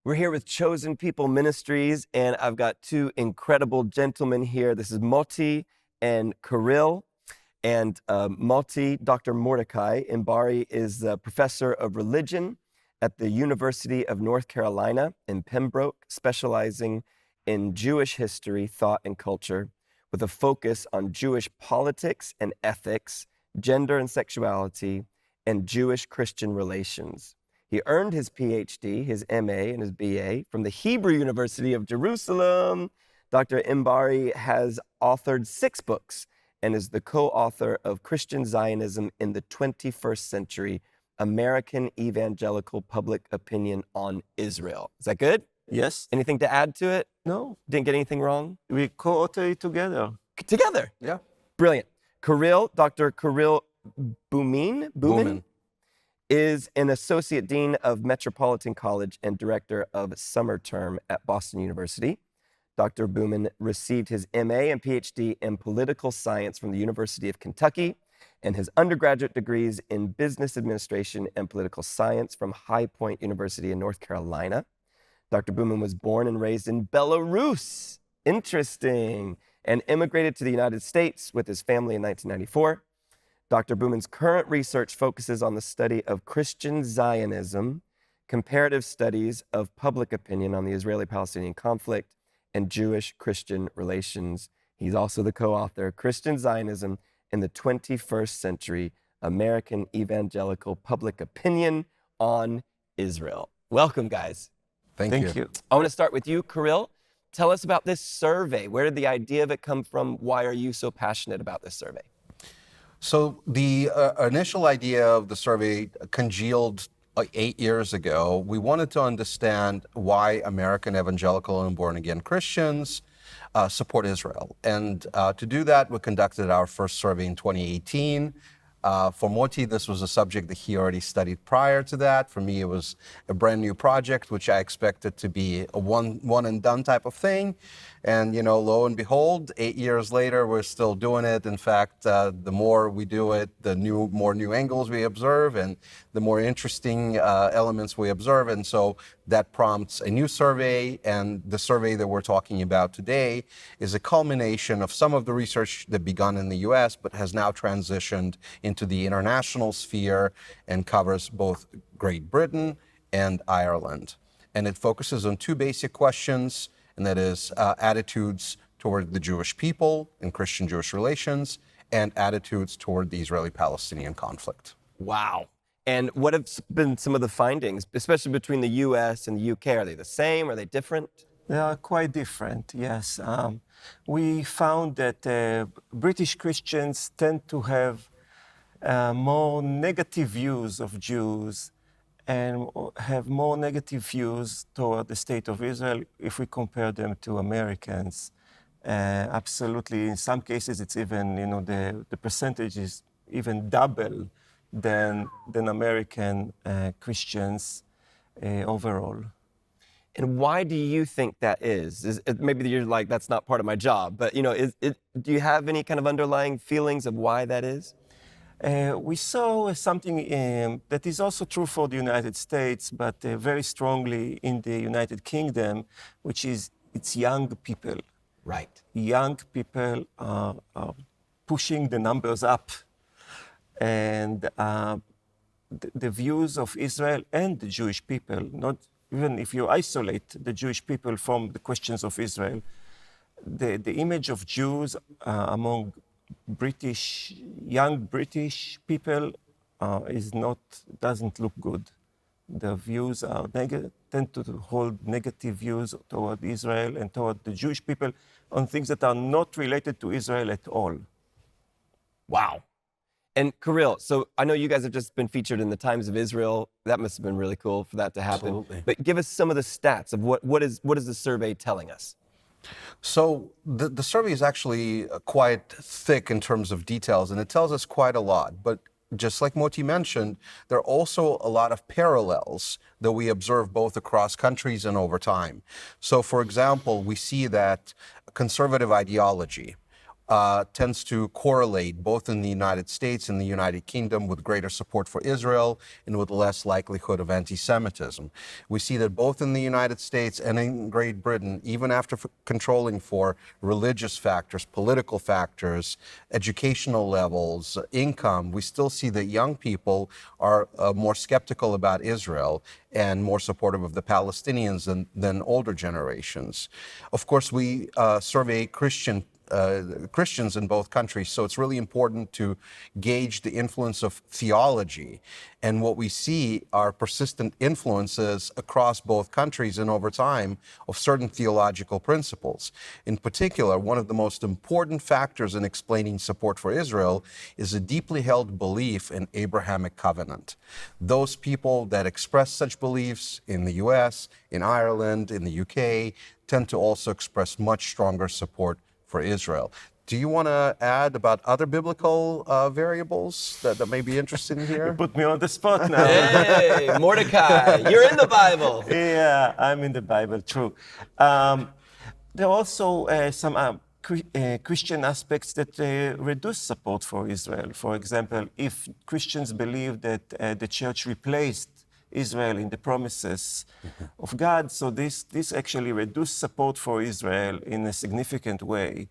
We're here with Chosen People Ministries, and I've got two incredible gentlemen here. This is Motti and Kirill. And Motti, Dr. Mordecai Inbari, is the professor of religion at the University of North Carolina in Pembroke, specializing in Jewish history, thought, and culture, with a focus on Jewish politics and ethics, gender and sexuality, and Jewish-Christian relations. He earned his PhD, his MA, and his BA from the Hebrew University of Jerusalem. Dr. Inbari has authored 6 books and is the co-author of Christian Zionism in the 21st Century, American Evangelical Public Opinion on Israel. Is that good? Yes. Anything to add to it? No. Didn't get anything wrong? We co-author it together. Together? Yeah. Brilliant. Kirill, Dr. Kirill Bumin is an Associate Dean of Metropolitan College and Director of Summer Term at Boston University. Dr. Bumin received his MA and PhD in Political Science from the University of Kentucky and his undergraduate degrees in Business Administration and Political Science from High Point University in North Carolina. Dr. Bumin was born and raised in Belarus, interesting, and immigrated to the United States with his family in 1994. Dr. Bumin's current research focuses on the study of Christian Zionism, comparative studies of public opinion on the Israeli-Palestinian conflict, and Jewish-Christian relations. He's also the co-author, Christian Zionism in the 21st Century, American Evangelical Public Opinion on Israel. Welcome, guys. Thank you. I want to start with you, Kirill. Tell us about this survey. Where did the idea of it come from? Why are you so passionate about this survey? So the initial idea of the survey congealed 8 years ago. We wanted to understand why American evangelical and born-again Christians support Israel. And to do that, we conducted our first survey in 2018. For Motti, this was a subject that he already studied prior to that. For me, it was a brand new project, which I expected to be a one and done type of thing. And, you know, lo and behold, 8 years later, we're still doing it. In fact, the more we do it, the more new angles we observe and the more interesting elements we observe. And so that prompts a new survey. And the survey that we're talking about today is a culmination of some of the research that began in the US, but has now transitioned into the international sphere and covers both Great Britain and Ireland. And it focuses on 2 basic questions, and that is attitudes toward the Jewish people and Christian-Jewish relations, and attitudes toward the Israeli-Palestinian conflict. Wow. And what have been some of the findings, especially between the US and the UK? Are they the same? Are they different? They are quite different, yes. We found that British Christians tend to have more negative views of Jews and have more negative views toward the state of Israel if we compare them to Americans. Absolutely, in some cases, it's even, you know, the percentage is even double than American Christians overall. And why do you think that is? Maybe you're like, that's not part of my job, but, you know, do you have any kind of underlying feelings of why that is? We saw something that is also true for the United States, but very strongly in the United Kingdom, which is it's young people. Right. Young people are pushing the numbers up. And the views of Israel and the Jewish people, not even if you isolate the Jewish people from the questions of Israel, the image of Jews among young British people doesn't look good. The views tend to hold negative views toward Israel and toward the Jewish people on things that are not related to Israel at all. Wow. And Kirill, so I know you guys have just been featured in the Times of Israel. That must have been really cool for that to happen. Absolutely. But give us some of the stats of what is the survey telling us? So the survey is actually quite thick in terms of details, and it tells us quite a lot. But just like Motti mentioned, there are also a lot of parallels that we observe both across countries and over time. So, for example, we see that conservative ideology tends to correlate both in the United States and the United Kingdom with greater support for Israel and with less likelihood of anti-Semitism. We see that both in the United States and in Great Britain, even after controlling for religious factors, political factors, educational levels, income, we still see that young people are more skeptical about Israel and more supportive of the Palestinians than older generations. Of course, we survey Christians in both countries, so it's really important to gauge the influence of theology. And what we see are persistent influences across both countries and over time of certain theological principles. In particular, one of the most important factors in explaining support for Israel is a deeply held belief in Abrahamic covenant. Those people that express such beliefs in the US, in Ireland, in the UK, tend to also express much stronger support for Israel. Do you want to add about other biblical variables that may be interesting here? You put me on the spot now. Hey, Mordecai, you're in the Bible. Yeah, I'm in the Bible, true. There are also some Christian aspects that reduce support for Israel. For example, if Christians believe that the church replaced Israel in the promises of God, so this actually reduced support for Israel in a significant way.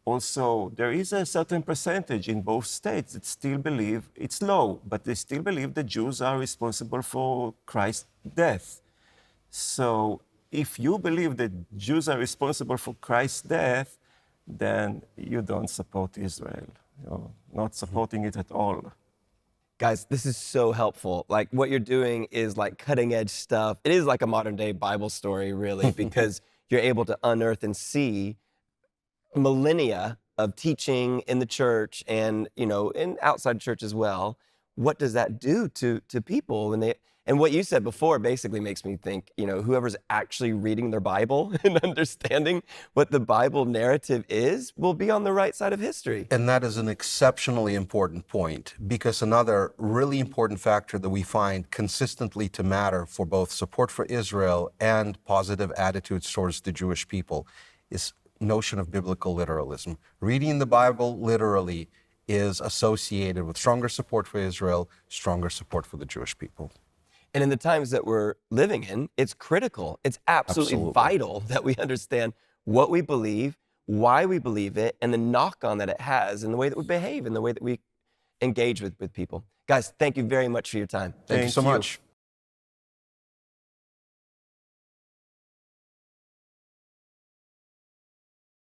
Also, there is a certain percentage in both states that still believe, it's low, but they still believe the Jews are responsible for Christ's death. So if you believe that Jews are responsible for Christ's death, then you don't support Israel. You're not supporting it at all. Guys, this is so helpful. Like what you're doing is like cutting edge stuff. It is like a modern day Bible story, really, because you're able to unearth and see millennia of teaching in the church and, you know, in outside church as well. What does that do to people? And what you said before basically makes me think, you know, whoever's actually reading their Bible and understanding what the Bible narrative is will be on the right side of history. And that is an exceptionally important point, because another really important factor that we find consistently to matter for both support for Israel and positive attitudes towards the Jewish people is notion of biblical literalism. Reading the Bible literally is associated with stronger support for Israel, stronger support for the Jewish people. And in the times that we're living in, it's critical. It's absolutely vital that we understand what we believe, why we believe it, and the knock-on that it has in the way that we behave, in the way that we engage with people. Guys, thank you very much for your time. Thank you so much.